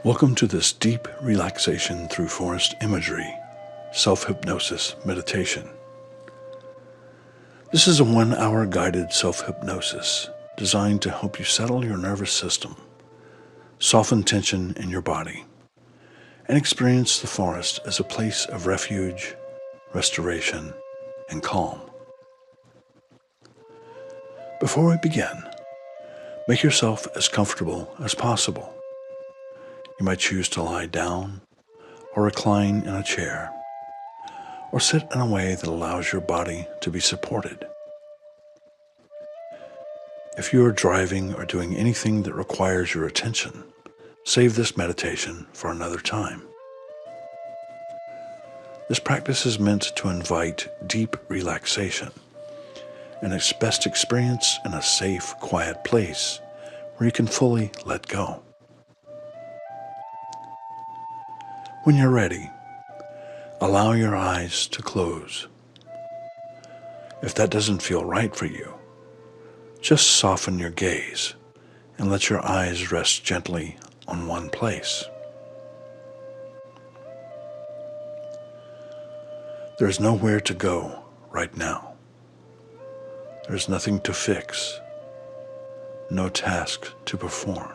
Welcome to this deep relaxation through forest imagery, self-hypnosis meditation. This is a 1-hour guided self-hypnosis designed to help you settle your nervous system, soften tension in your body, and experience the forest as a place of refuge, restoration, and calm. Before we begin, make yourself as comfortable as possible. You might choose to lie down or recline in a chair, or sit in a way that allows your body to be supported. If you are driving or doing anything that requires your attention, save this meditation for another time. This practice is meant to invite deep relaxation, and it's best experienced in a safe, quiet place where you can fully let go. When you're ready, allow your eyes to close. If that doesn't feel right for you, just soften your gaze and let your eyes rest gently on one place. There's nowhere to go right now. There's nothing to fix, no task to perform.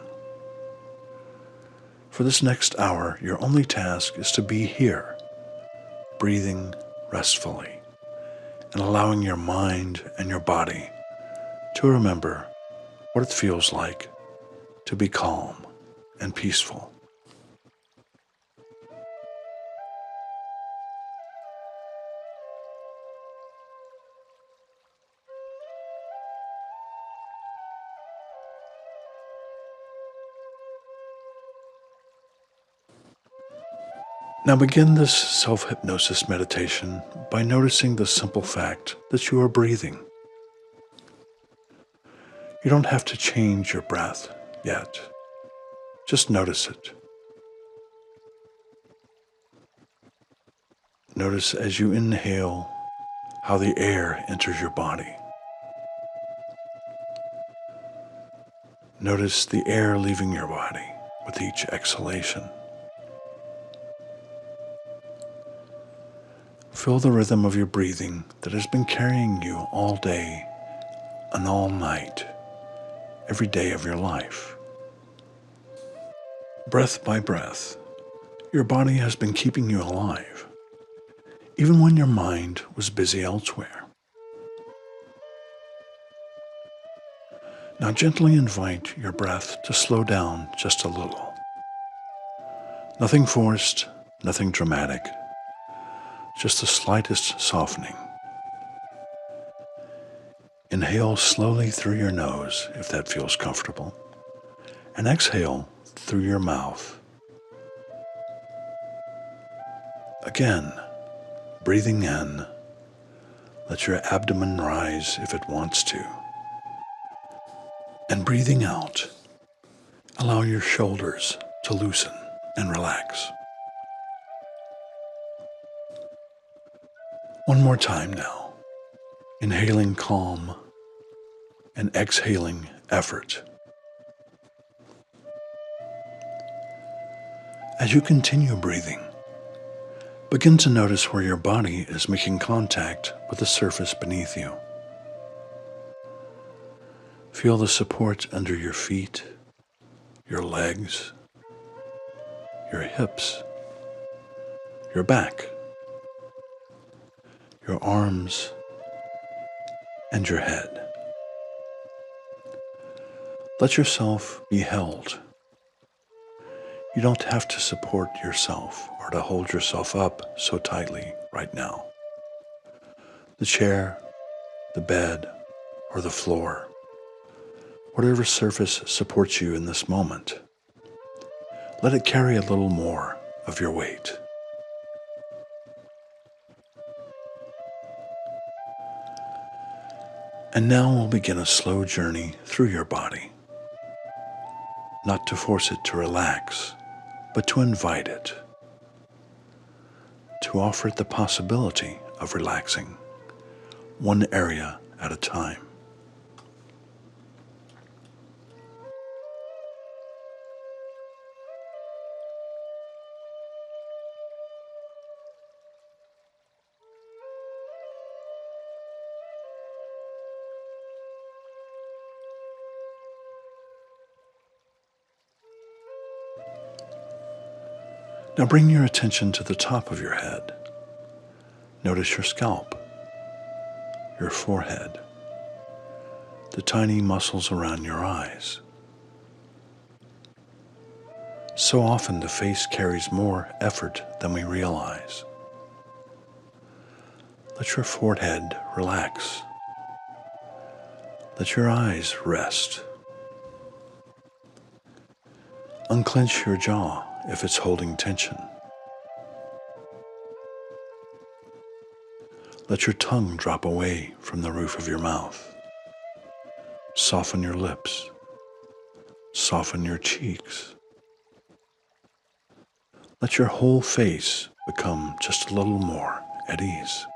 For this next hour, your only task is to be here, breathing restfully, and allowing your mind and your body to remember what it feels like to be calm and peaceful. Now begin this self-hypnosis meditation by noticing the simple fact that you are breathing. You don't have to change your breath yet. Just notice it. Notice as you inhale how the air enters your body. Notice the air leaving your body with each exhalation. Feel the rhythm of your breathing that has been carrying you all day and all night, every day of your life. Breath by breath, your body has been keeping you alive, even when your mind was busy elsewhere. Now gently invite your breath to slow down just a little. Nothing forced, nothing dramatic, just the slightest softening. Inhale slowly through your nose if that feels comfortable, and exhale through your mouth. Again, breathing in, let your abdomen rise if it wants to. And breathing out, allow your shoulders to loosen and relax. One more time now, inhaling calm and exhaling effort. As you continue breathing, begin to notice where your body is making contact with the surface beneath you. Feel the support under your feet, your legs, your hips, your back, your arms, and your head. Let yourself be held. You don't have to support yourself or to hold yourself up so tightly right now. The chair, the bed, or the floor, whatever surface supports you in this moment, let it carry a little more of your weight. And now we'll begin a slow journey through your body, not to force it to relax, but to invite it, to offer it the possibility of relaxing, one area at a time. Now bring your attention to the top of your head. Notice your scalp, your forehead, the tiny muscles around your eyes. So often the face carries more effort than we realize. Let your forehead relax. Let your eyes rest. Unclench your jaw if it's holding tension. Let your tongue drop away from the roof of your mouth. Soften your lips. Soften your cheeks. Let your whole face become just a little more at ease.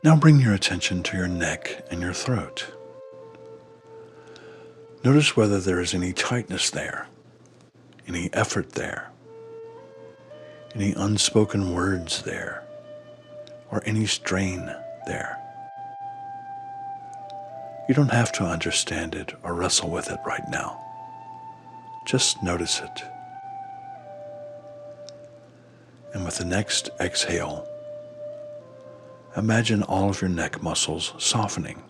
Now bring your attention to your neck and your throat. Notice whether there is any tightness there, any effort there, any unspoken words there, or any strain there. You don't have to understand it or wrestle with it right now. Just notice it. And with the next exhale, imagine all of your neck muscles softening.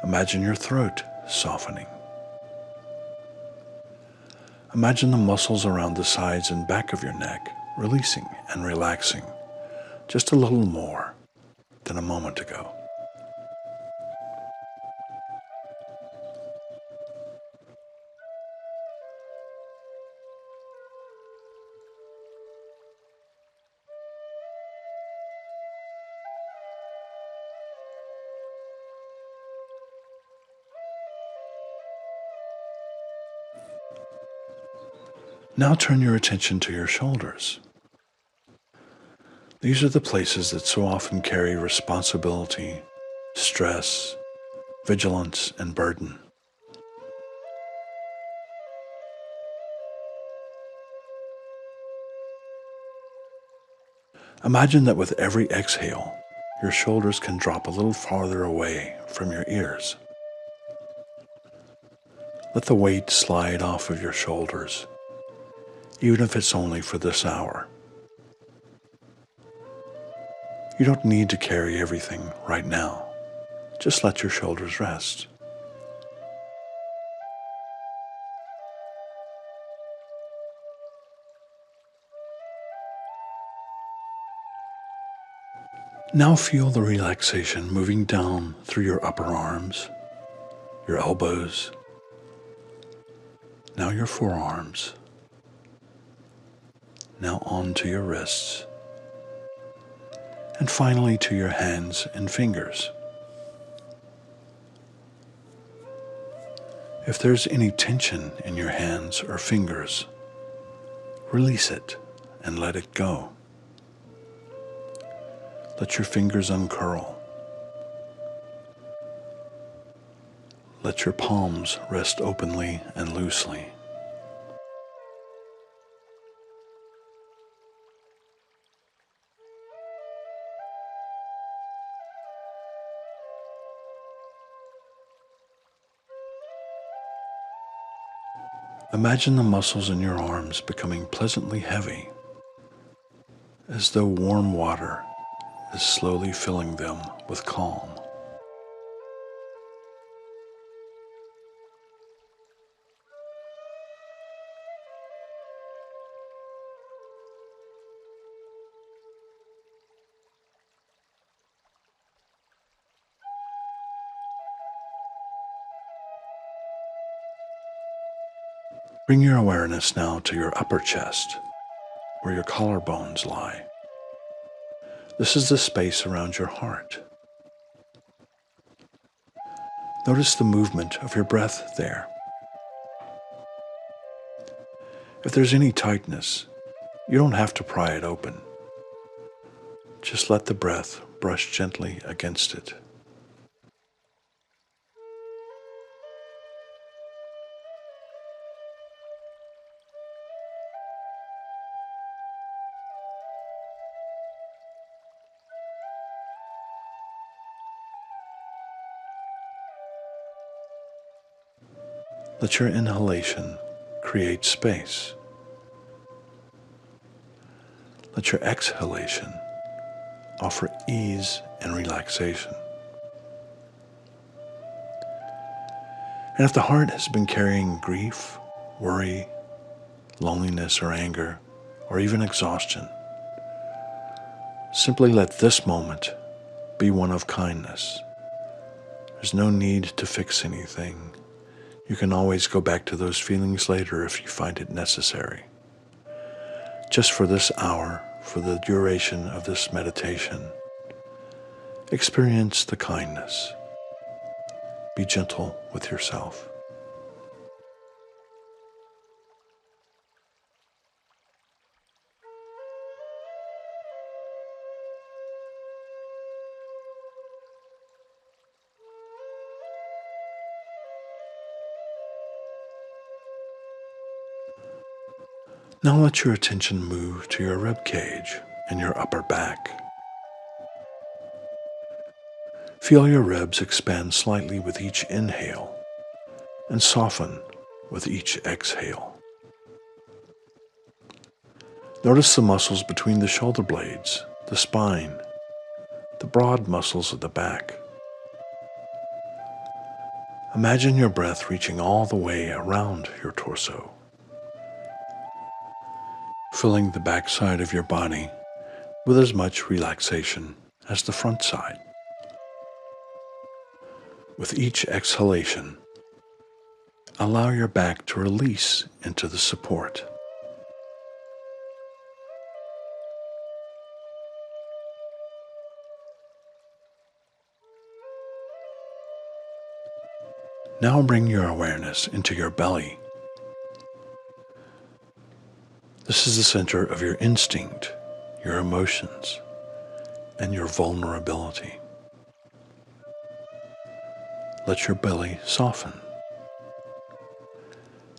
Imagine your throat softening. Imagine the muscles around the sides and back of your neck releasing and relaxing just a little more than a moment ago. Now turn your attention to your shoulders. These are the places that so often carry responsibility, stress, vigilance, and burden. Imagine that with every exhale, your shoulders can drop a little farther away from your ears. Let the weight slide off of your shoulders, even if it's only for this hour. You don't need to carry everything right now. Just let your shoulders rest. Now feel the relaxation moving down through your upper arms, your elbows, now your forearms, now onto your wrists, and finally to your hands and fingers. If there's any tension in your hands or fingers, release it and let it go. Let your fingers uncurl. Let your palms rest openly and loosely. Imagine the muscles in your arms becoming pleasantly heavy, as though warm water is slowly filling them with calm. Bring your awareness now to your upper chest, where your collarbones lie. This is the space around your heart. Notice the movement of your breath there. If there's any tightness, you don't have to pry it open. Just let the breath brush gently against it. Let your inhalation create space. Let your exhalation offer ease and relaxation. And if the heart has been carrying grief, worry, loneliness or anger, or even exhaustion, simply let this moment be one of kindness. There's no need to fix anything. You can always go back to those feelings later if you find it necessary. Just for this hour, for the duration of this meditation, experience the kindness. Be gentle with yourself. Now let your attention move to your rib cage and your upper back. Feel your ribs expand slightly with each inhale and soften with each exhale. Notice the muscles between the shoulder blades, the spine, the broad muscles of the back. Imagine your breath reaching all the way around your torso, filling the back side of your body with as much relaxation as the front side. With each exhalation, allow your back to release into the support. Now bring your awareness into your belly. This is the center of your instinct, your emotions, and your vulnerability. Let your belly soften.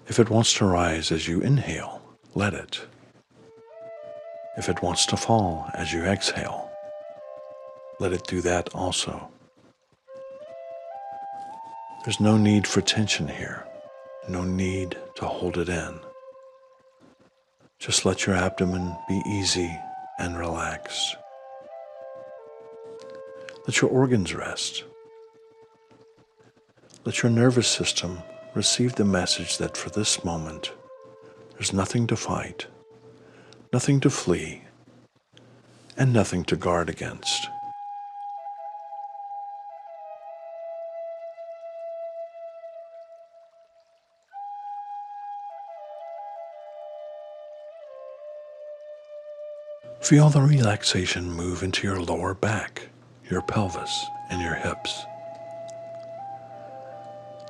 If it wants to rise as you inhale, let it. If it wants to fall as you exhale, let it do that also. There's no need for tension here, no need to hold it in. Just let your abdomen be easy and relaxed. Let your organs rest. Let your nervous system receive the message that for this moment, there's nothing to fight, nothing to flee, and nothing to guard against. Feel the relaxation move into your lower back, your pelvis, and your hips.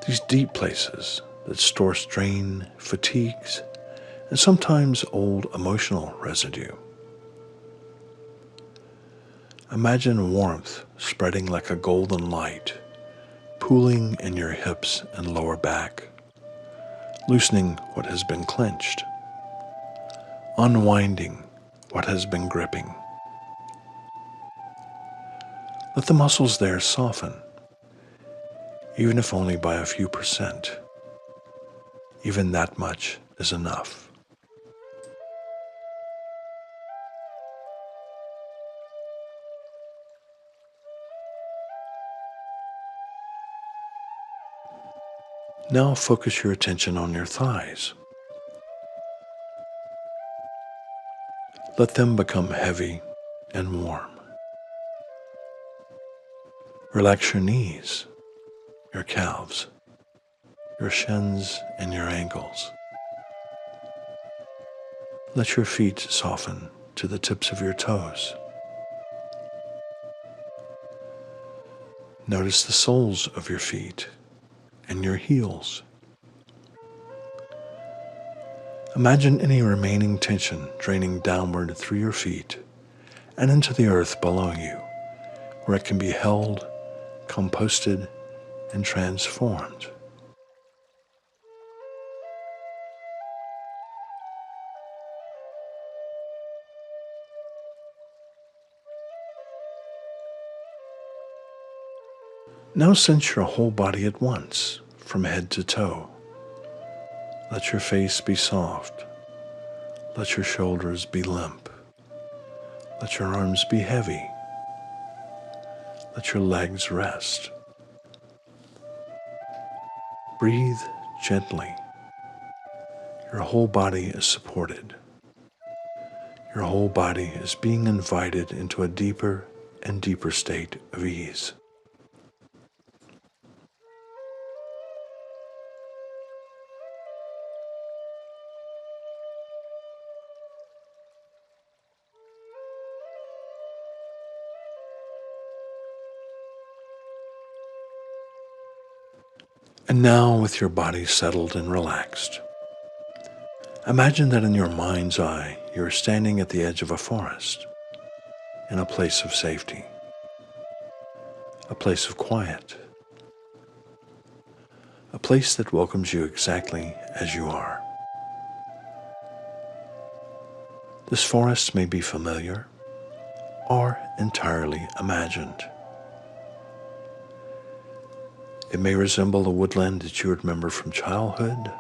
These deep places that store strain, fatigues, and sometimes old emotional residue. Imagine warmth spreading like a golden light, pooling in your hips and lower back, loosening what has been clenched, unwinding what has been gripping. Let the muscles there soften, even if only by a few percent. Even that much is enough. Now focus your attention on your thighs. Let them become heavy and warm. Relax your knees, your calves, your shins, and your ankles. Let your feet soften to the tips of your toes. Notice the soles of your feet and your heels. Imagine any remaining tension draining downward through your feet and into the earth below you, where it can be held, composted, and transformed. Now sense your whole body at once, from head to toe. Let your face be soft. Let your shoulders be limp. Let your arms be heavy. Let your legs rest. Breathe gently. Your whole body is supported. Your whole body is being invited into a deeper and deeper state of ease. And now, with your body settled and relaxed, imagine that in your mind's eye, you're standing at the edge of a forest, in a place of safety, a place of quiet, a place that welcomes you exactly as you are. This forest may be familiar or entirely imagined. It may resemble a woodland that you remember from childhood,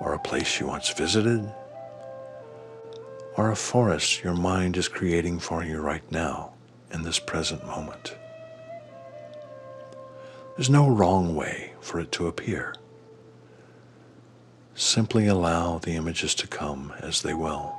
or a place you once visited, or a forest your mind is creating for you right now in this present moment. There's no wrong way for it to appear. Simply allow the images to come as they will.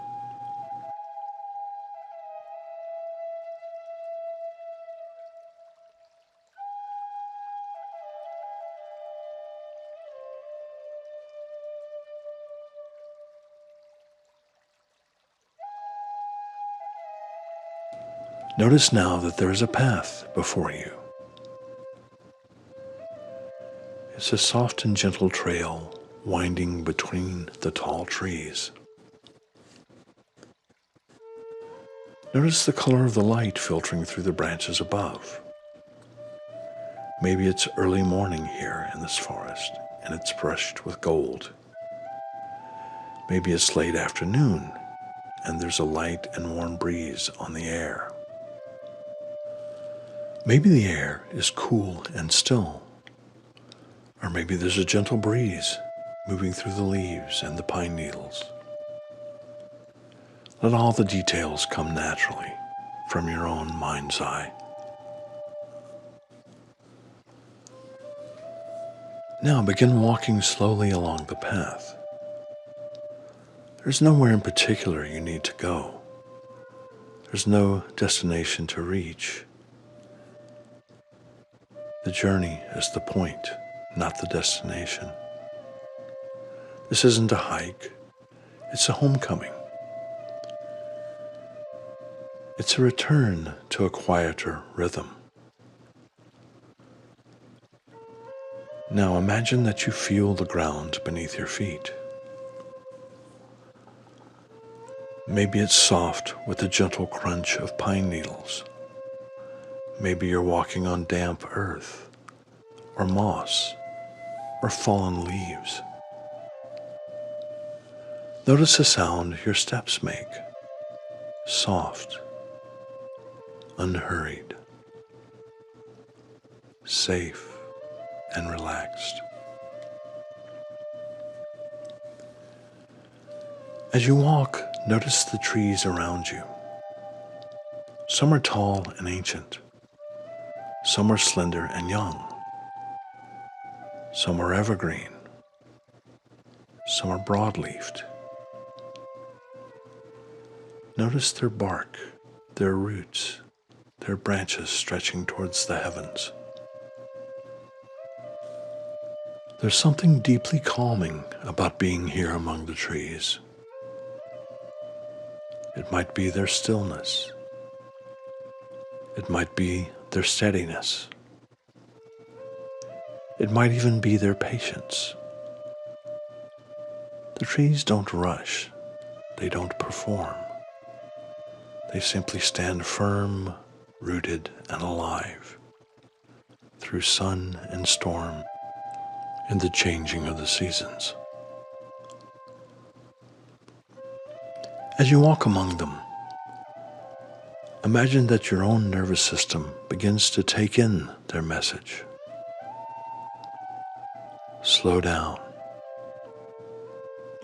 Notice now that there is a path before you. It's a soft and gentle trail winding between the tall trees. Notice the color of the light filtering through the branches above. Maybe it's early morning here in this forest, and it's brushed with gold. Maybe it's late afternoon, and there's a light and warm breeze on the air. Maybe the air is cool and still, or maybe there's a gentle breeze moving through the leaves and the pine needles. Let all the details come naturally from your own mind's eye. Now begin walking slowly along the path. There's nowhere in particular you need to go. There's no destination to reach. The journey is the point, not the destination. This isn't a hike, it's a homecoming. It's a return to a quieter rhythm. Now imagine that you feel the ground beneath your feet. Maybe it's soft with the gentle crunch of pine needles. Maybe you're walking on damp earth, or moss, or fallen leaves. Notice the sound your steps make, soft, unhurried, safe, and relaxed. As you walk, notice the trees around you. Some are tall and ancient. Some are slender and young. Some are evergreen. Some are broad-leafed. Notice their bark, their roots, their branches stretching towards the heavens. There's something deeply calming about being here among the trees. It might be their stillness. It might be their steadiness. It might even be their patience. The trees don't rush. They don't perform. They simply stand firm, rooted, and alive through sun and storm and the changing of the seasons. As you walk among them, imagine that your own nervous system begins to take in their message. Slow down.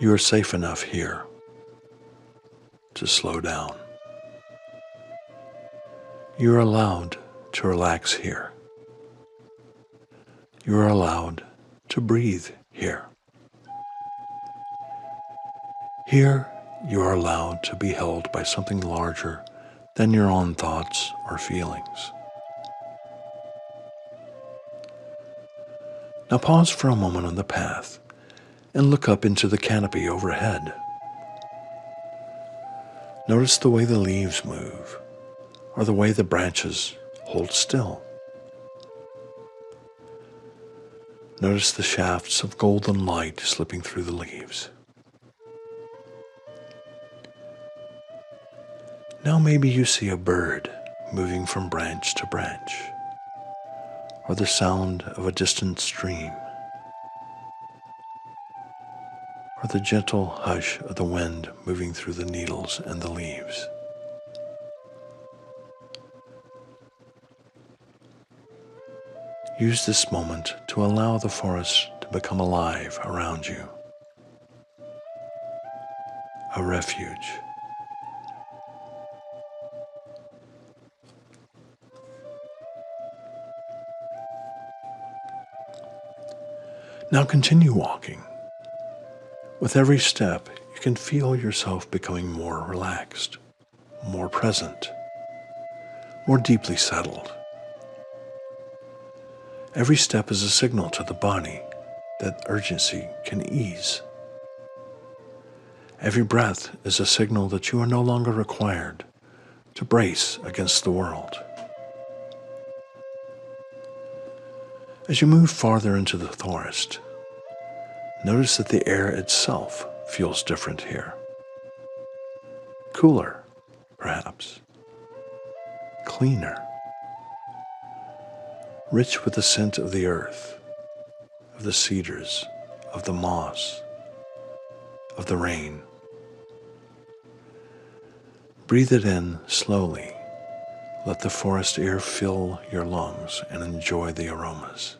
You are safe enough here to slow down. You are allowed to relax here. You are allowed to breathe here. Here, you are allowed to be held by something larger than your own thoughts or feelings. Now pause for a moment on the path and look up into the canopy overhead. Notice the way the leaves move, or the way the branches hold still. Notice the shafts of golden light slipping through the leaves. Now maybe you see a bird moving from branch to branch, or the sound of a distant stream, or the gentle hush of the wind moving through the needles and the leaves. Use this moment to allow the forest to become alive around you. A refuge. Now continue walking. With every step, you can feel yourself becoming more relaxed, more present, more deeply settled. Every step is a signal to the body that urgency can ease. Every breath is a signal that you are no longer required to brace against the world. As you move farther into the forest, notice that the air itself feels different here. Cooler, perhaps. Cleaner. Rich with the scent of the earth, of the cedars, of the moss, of the rain. Breathe it in slowly. Let the forest air fill your lungs and enjoy the aromas.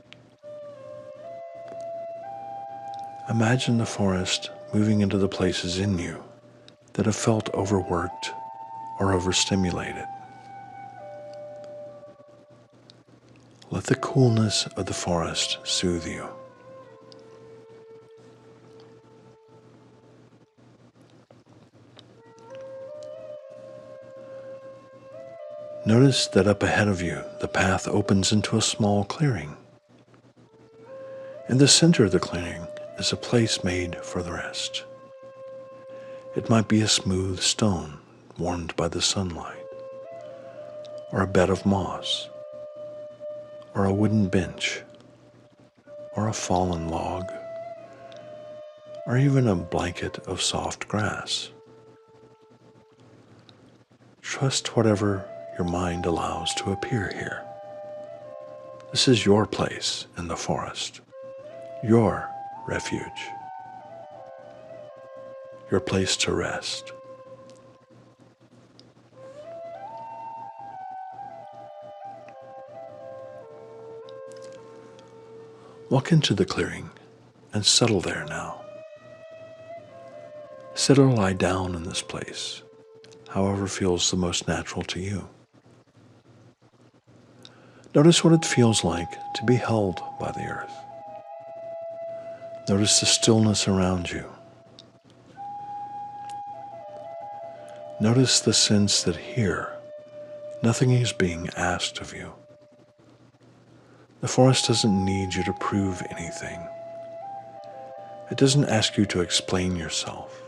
Imagine the forest moving into the places in you that have felt overworked or overstimulated. Let the coolness of the forest soothe you. Notice that up ahead of you, the path opens into a small clearing. In the center of the clearing is a place made for the rest. It might be a smooth stone warmed by the sunlight, or a bed of moss, or a wooden bench, or a fallen log, or even a blanket of soft grass. Trust whatever your mind allows to appear here. This is your place in the forest, your refuge, your place to rest. Walk into the clearing and settle there now. Sit or lie down in this place, however feels the most natural to you. Notice what it feels like to be held by the earth. Notice the stillness around you. Notice the sense that here, nothing is being asked of you. The forest doesn't need you to prove anything. It doesn't ask you to explain yourself.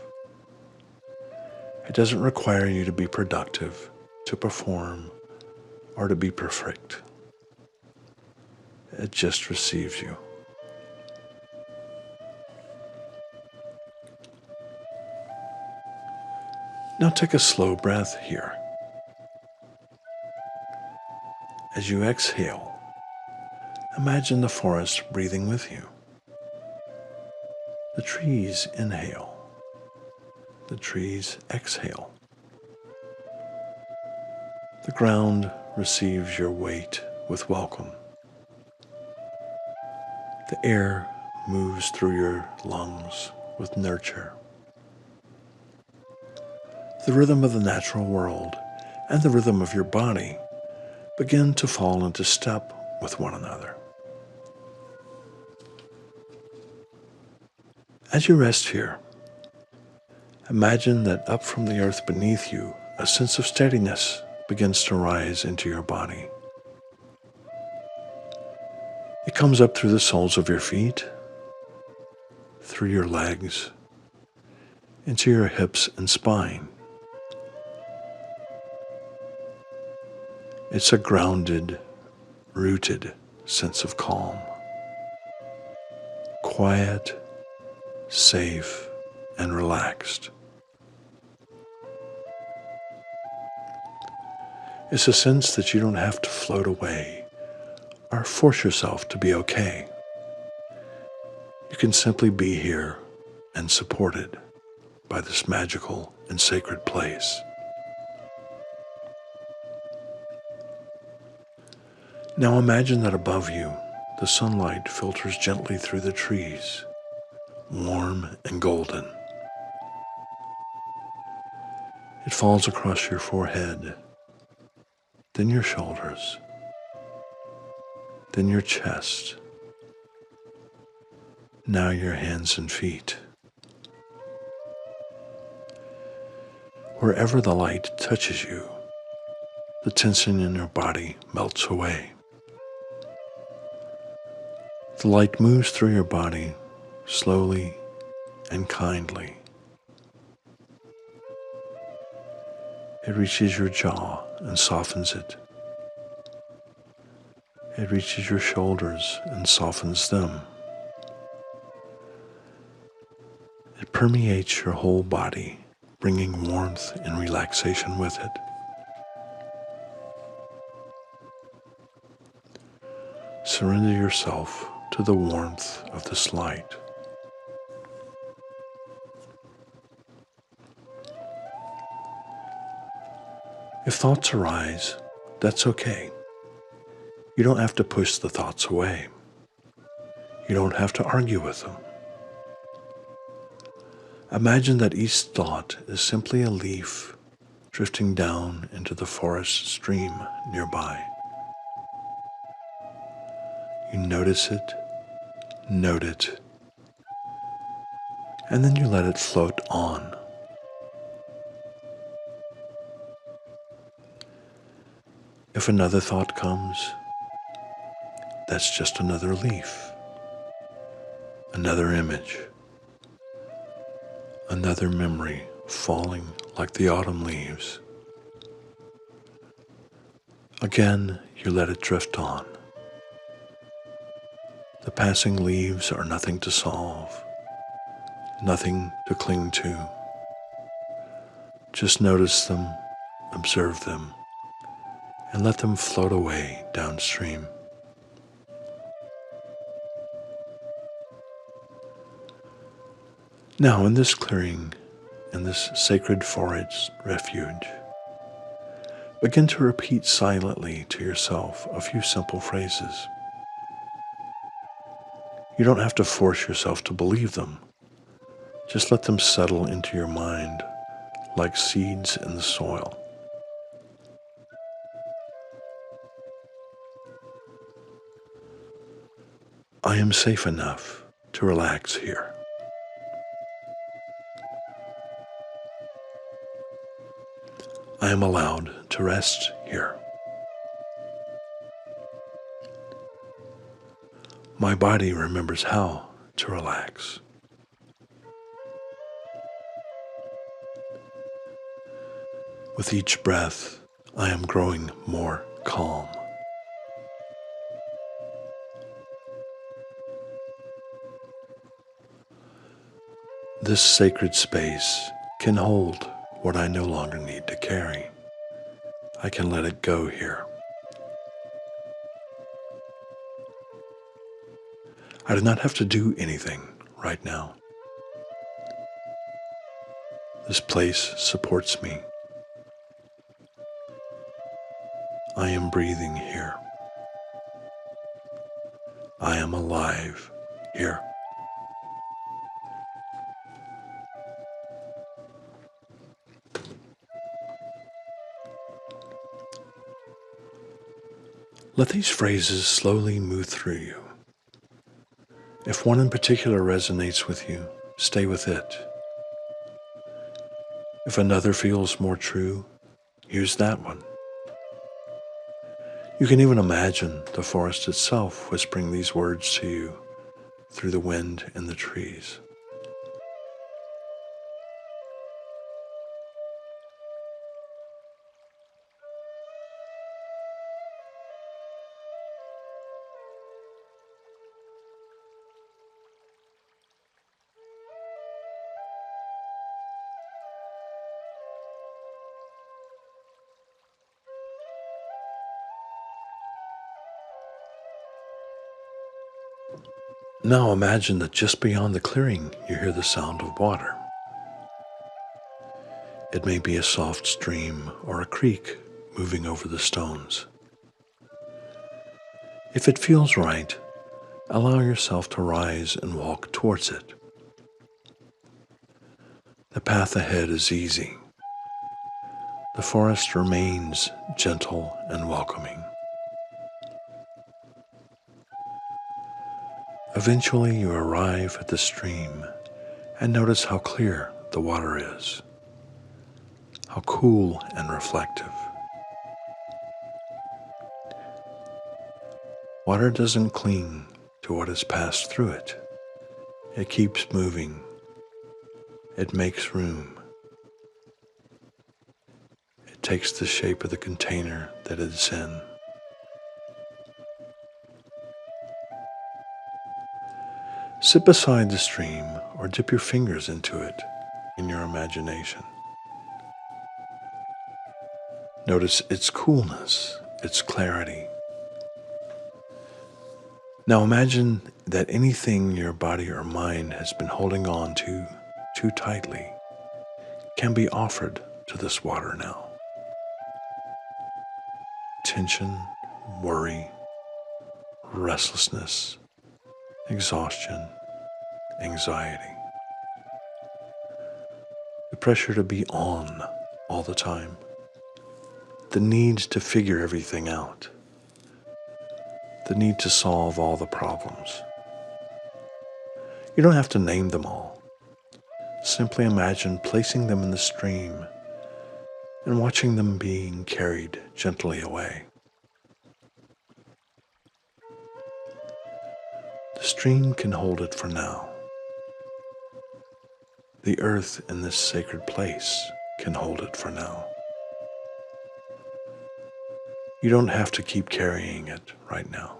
It doesn't require you to be productive, to perform, or to be perfect. It just receives you. Now take a slow breath here. As you exhale, imagine the forest breathing with you. The trees inhale. The trees exhale. The ground receives your weight with welcome. The air moves through your lungs with nurture. The rhythm of the natural world and the rhythm of your body begin to fall into step with one another. As you rest here, imagine that up from the earth beneath you, a sense of steadiness begins to rise into your body. It comes up through the soles of your feet, through your legs, into your hips and spine. It's a grounded, rooted sense of calm, quiet, safe, and relaxed. It's a sense that you don't have to float away or force yourself to be okay. You can simply be here and supported by this magical and sacred place. Now imagine that above you, the sunlight filters gently through the trees, warm and golden. It falls across your forehead, then your shoulders, then your chest, now your hands and feet. Wherever the light touches you, the tension in your body melts away. The light moves through your body slowly and kindly. It reaches your jaw and softens it. It reaches your shoulders and softens them. It permeates your whole body, bringing warmth and relaxation with it. Surrender yourself to the warmth of this light. If thoughts arise, that's okay. You don't have to push the thoughts away. You don't have to argue with them. Imagine that each thought is simply a leaf drifting down into the forest stream nearby. You notice it, note it, and then you let it float on. If another thought comes, that's just another leaf, another image, another memory falling like the autumn leaves. Again, you let it drift on. The passing leaves are nothing to solve, nothing to cling to. Just notice them, observe them, and let them float away downstream. Now, in this clearing, in this sacred forest refuge, begin to repeat silently to yourself a few simple phrases. You don't have to force yourself to believe them. Just let them settle into your mind like seeds in the soil. I am safe enough to relax here. I am allowed to rest here. My body remembers how to relax. With each breath, I am growing more calm. This sacred space can hold what I no longer need to carry. I can let it go here. I do not have to do anything right now. This place supports me. I am breathing here. I am alive here. Let these phrases slowly move through you. If one in particular resonates with you, stay with it. If another feels more true, use that one. You can even imagine the forest itself whispering these words to you through the wind in the trees. Now imagine that just beyond the clearing you hear the sound of water. It may be a soft stream or a creek moving over the stones. If it feels right, allow yourself to rise and walk towards it. The path ahead is easy. The forest remains gentle and welcoming. Eventually you arrive at the stream and notice how clear the water is, how cool and reflective. Water doesn't cling to what has passed through it. It keeps moving. It makes room. It takes the shape of the container that it's in. Sit beside the stream or dip your fingers into it in your imagination. Notice its coolness, its clarity. Now imagine that anything your body or mind has been holding on to too tightly can be offered to this water now. Tension, worry, restlessness, exhaustion, anxiety. The pressure to be on all the time. The need to figure everything out. The need to solve all the problems. You don't have to name them all. Simply imagine placing them in the stream and watching them being carried gently away. The stream can hold it for now. The earth in this sacred place can hold it for now. You don't have to keep carrying it right now.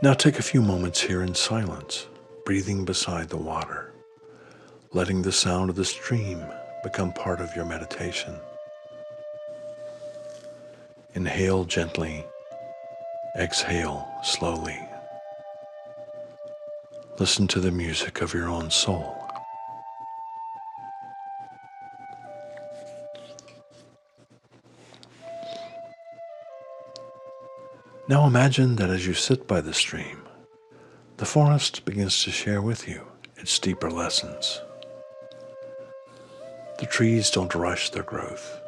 Now take a few moments here in silence, breathing beside the water, letting the sound of the stream become part of your meditation. Inhale gently, exhale slowly. Listen to the music of your own soul. Now imagine that as you sit by the stream, the forest begins to share with you its deeper lessons. The trees don't rush their growth.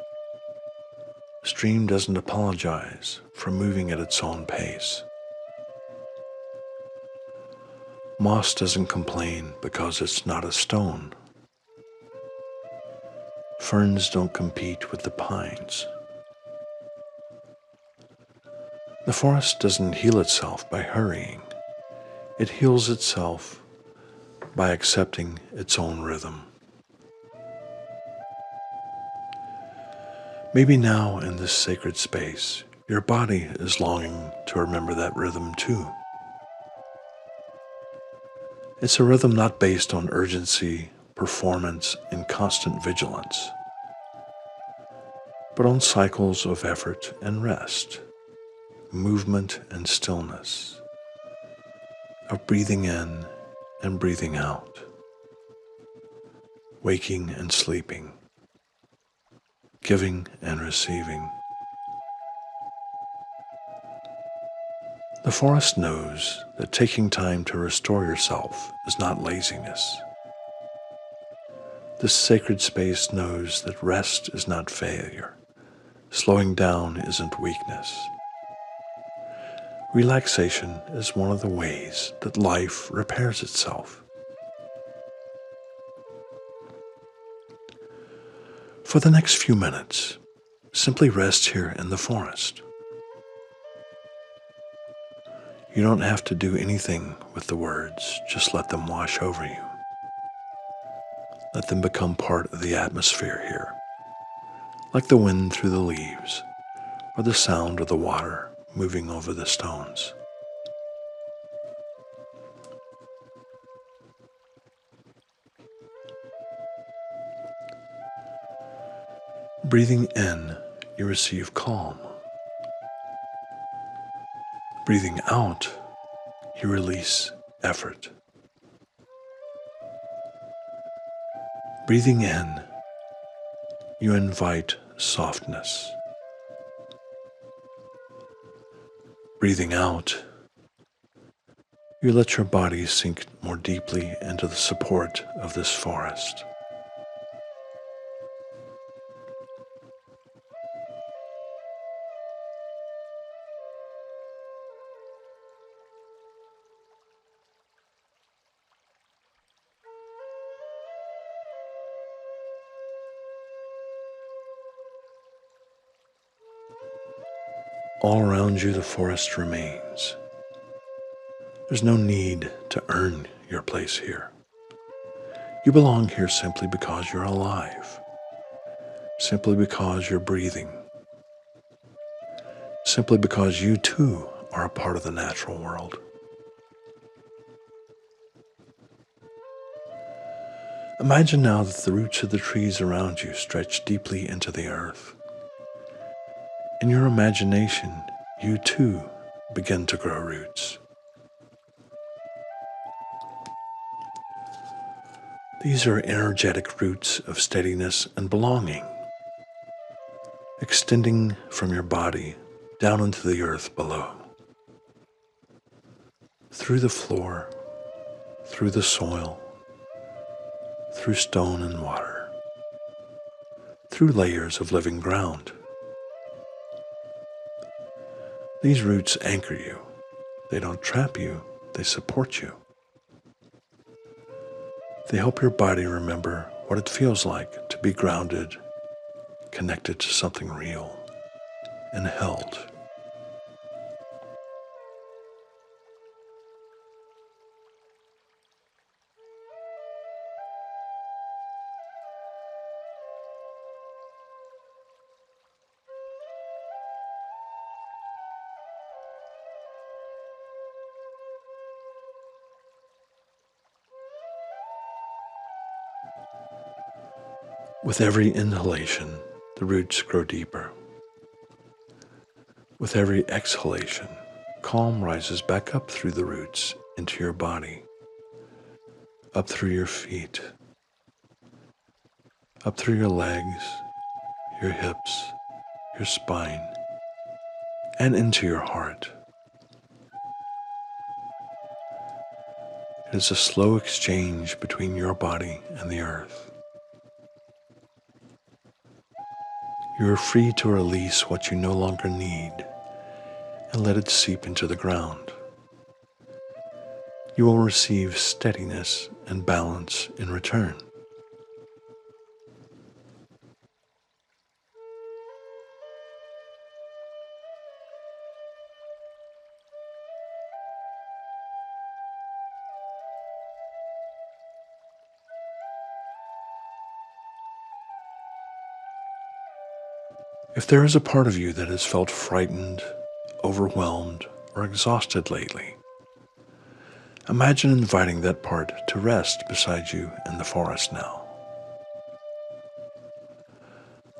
The stream doesn't apologize for moving at its own pace. Moss doesn't complain because it's not a stone. Ferns don't compete with the pines. The forest doesn't heal itself by hurrying. It heals itself by accepting its own rhythm. Maybe now in this sacred space, your body is longing to remember that rhythm too. It's a rhythm not based on urgency, performance, and constant vigilance, but on cycles of effort and rest, movement and stillness, of breathing in and breathing out, waking and sleeping, giving and receiving. The forest knows that taking time to restore yourself is not laziness. This sacred space knows that rest is not failure. Slowing down isn't weakness. Relaxation is one of the ways that life repairs itself. For the next few minutes, simply rest here in the forest. You don't have to do anything with the words, just let them wash over you. Let them become part of the atmosphere here, like the wind through the leaves, or the sound of the water moving over the stones. Breathing in, you receive calm. Breathing out, you release effort. Breathing in, you invite softness. Breathing out, you let your body sink more deeply into the support of this forest. All around you, the forest remains. There's no need to earn your place here. You belong here simply because you're alive, simply because you're breathing, simply because you too are a part of the natural world. Imagine now that the roots of the trees around you stretch deeply into the earth. In your imagination, you too begin to grow roots. These are energetic roots of steadiness and belonging, extending from your body down into the earth below, through the floor, through the soil, through stone and water, through layers of living ground. These roots anchor you. They don't trap you, they support you. They help your body remember what it feels like to be grounded, connected to something real, and held. With every inhalation, the roots grow deeper. With every exhalation, calm rises back up through the roots into your body, up through your feet, up through your legs, your hips, your spine, and into your heart. It is a slow exchange between your body and the earth. You are free to release what you no longer need and let it seep into the ground. You will receive steadiness and balance in return. If there is a part of you that has felt frightened, overwhelmed, or exhausted lately, imagine inviting that part to rest beside you in the forest now.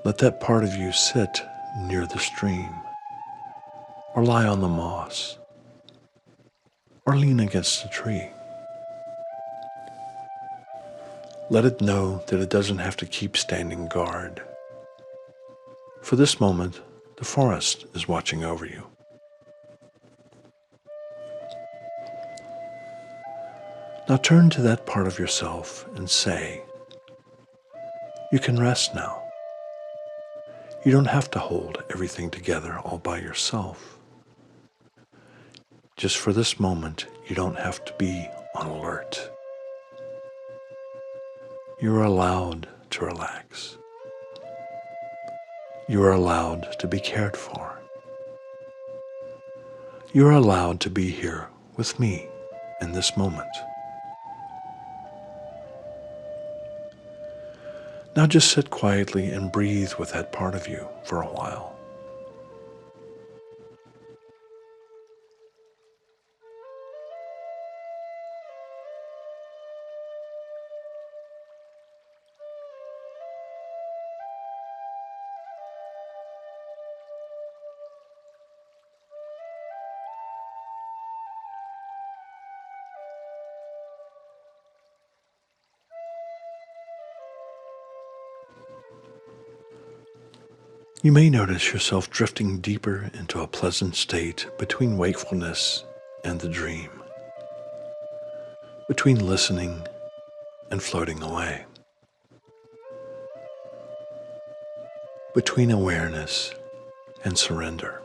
Let that part of you sit near the stream, or lie on the moss, or lean against a tree. Let it know that it doesn't have to keep standing guard. For this moment, the forest is watching over you. Now turn to that part of yourself and say, You can rest now. You don't have to hold everything together all by yourself. Just for this moment, you don't have to be on alert. You're allowed to relax. You are allowed to be cared for. You are allowed to be here with me in this moment. Now just sit quietly and breathe with that part of you for a while. You may notice yourself drifting deeper into a pleasant state between wakefulness and the dream, between listening and floating away, between awareness and surrender.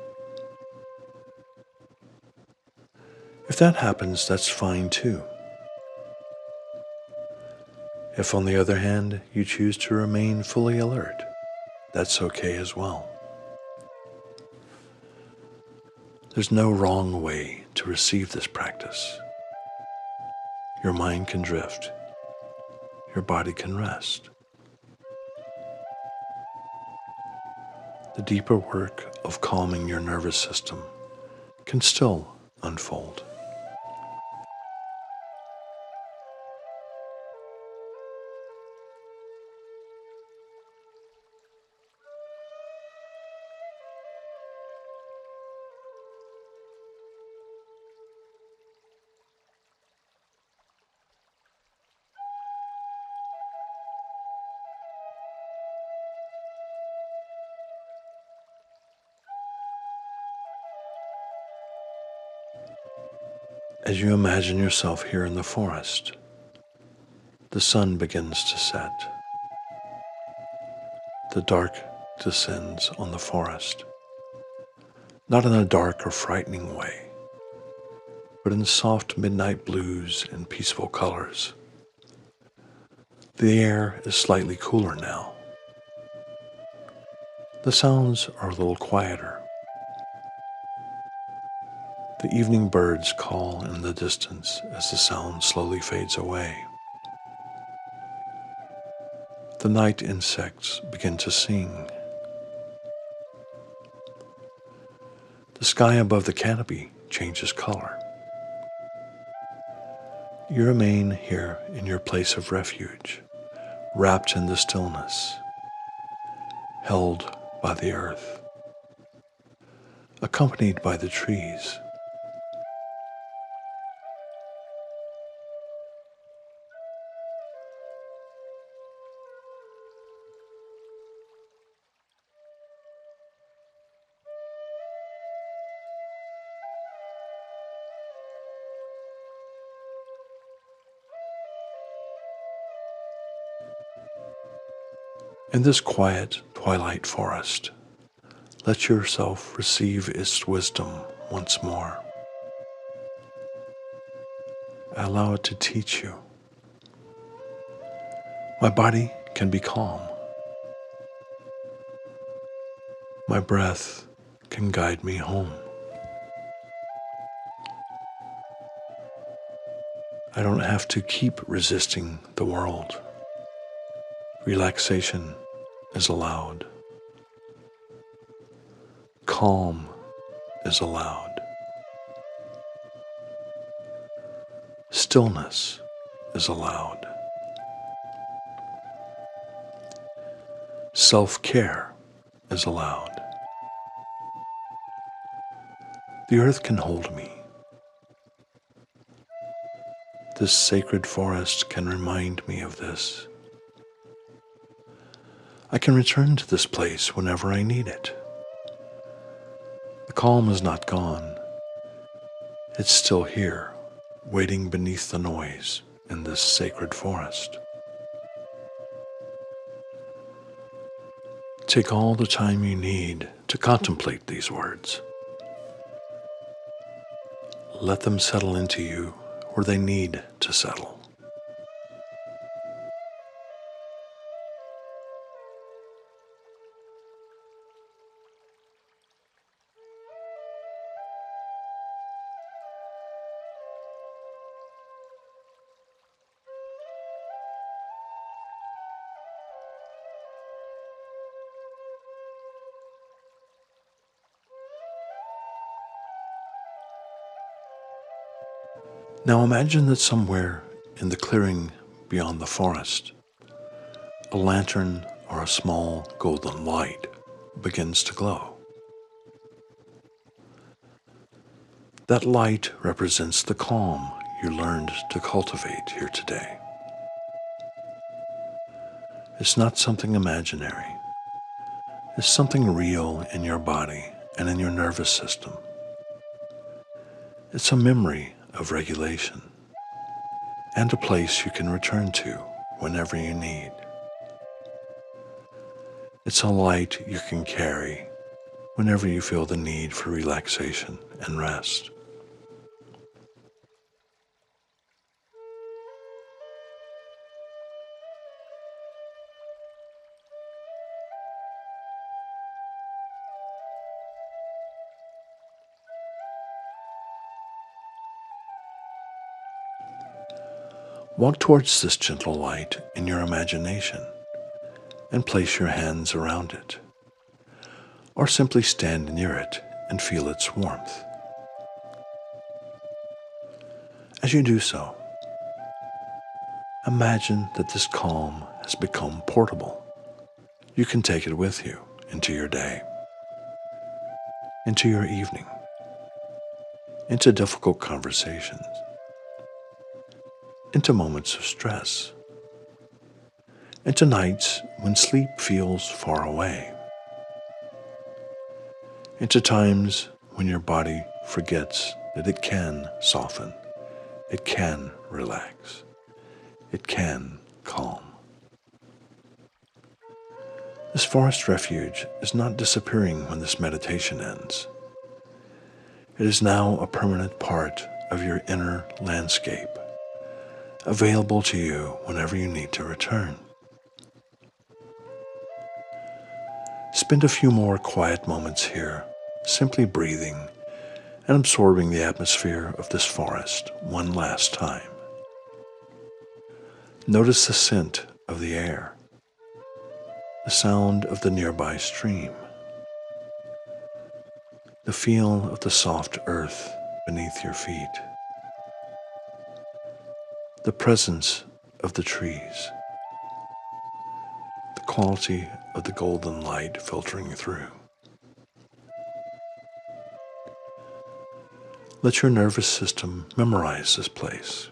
If that happens, that's fine too. If, on the other hand, you choose to remain fully alert, that's okay as well. There's no wrong way to receive this practice. Your mind can drift. Your body can rest. The deeper work of calming your nervous system can still unfold. As you imagine yourself here in the forest, the sun begins to set. The dark descends on the forest, not in a dark or frightening way, but in soft midnight blues and peaceful colors. The air is slightly cooler now. The sounds are a little quieter. The evening birds call in the distance as the sound slowly fades away. The night insects begin to sing. The sky above the canopy changes color. You remain here in your place of refuge, wrapped in the stillness, held by the earth, accompanied by the trees. In this quiet twilight forest, let yourself receive its wisdom once more. Allow it to teach you. My body can be calm. My breath can guide me home. I don't have to keep resisting the world. Relaxation is allowed. Calm is allowed. Stillness is allowed. Self-care is allowed. The earth can hold me. This sacred forest can remind me of this. I can return to this place whenever I need it. The calm is not gone. It's still here, waiting beneath the noise in this sacred forest. Take all the time you need to contemplate these words. Let them settle into you where they need to settle. Now imagine that somewhere in the clearing beyond the forest, a lantern or a small golden light begins to glow. That light represents the calm you learned to cultivate here today. It's not something imaginary. It's something real in your body and in your nervous system. It's a memory of regulation and a place you can return to whenever you need. It's a light you can carry whenever you feel the need for relaxation and rest. Walk towards this gentle light in your imagination and place your hands around it, or simply stand near it and feel its warmth. As you do so, imagine that this calm has become portable. You can take it with you into your day, into your evening, into difficult conversations, into moments of stress, into nights when sleep feels far away, into times when your body forgets that it can soften, it can relax, it can calm. This forest refuge is not disappearing when this meditation ends. It is now a permanent part of your inner landscape, available to you whenever you need to return. Spend a few more quiet moments here, simply breathing and absorbing the atmosphere of this forest one last time. Notice the scent of the air, the sound of the nearby stream, the feel of the soft earth beneath your feet, the presence of the trees, the quality of the golden light filtering through. Let your nervous system memorize this place.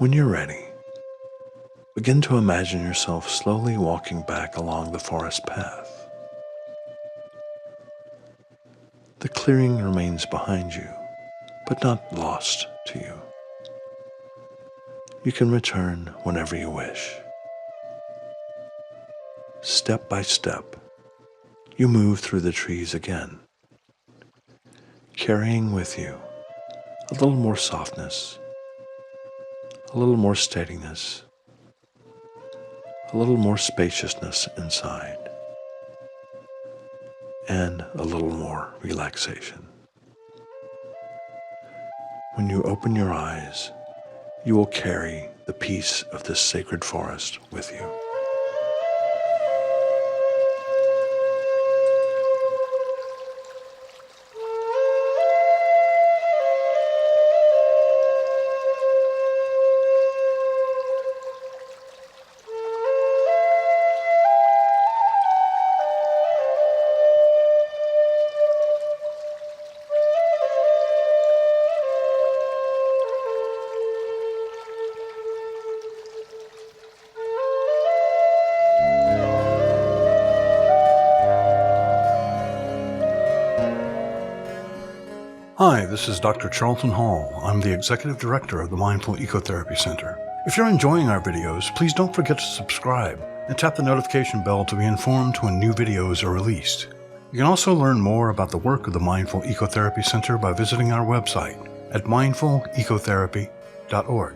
When you're ready, begin to imagine yourself slowly walking back along the forest path. The clearing remains behind you, but not lost to you. You can return whenever you wish. Step by step, you move through the trees again, carrying with you a little more softness, a little more steadiness, a little more spaciousness inside, and a little more relaxation. When you open your eyes, you will carry the peace of this sacred forest with you. Hi, this is Dr. Charlton Hall. I'm the Executive Director of the Mindful Ecotherapy Center. If you're enjoying our videos, please don't forget to subscribe and tap the notification bell to be informed when new videos are released. You can also learn more about the work of the Mindful Ecotherapy Center by visiting our website at mindfulecotherapy.org.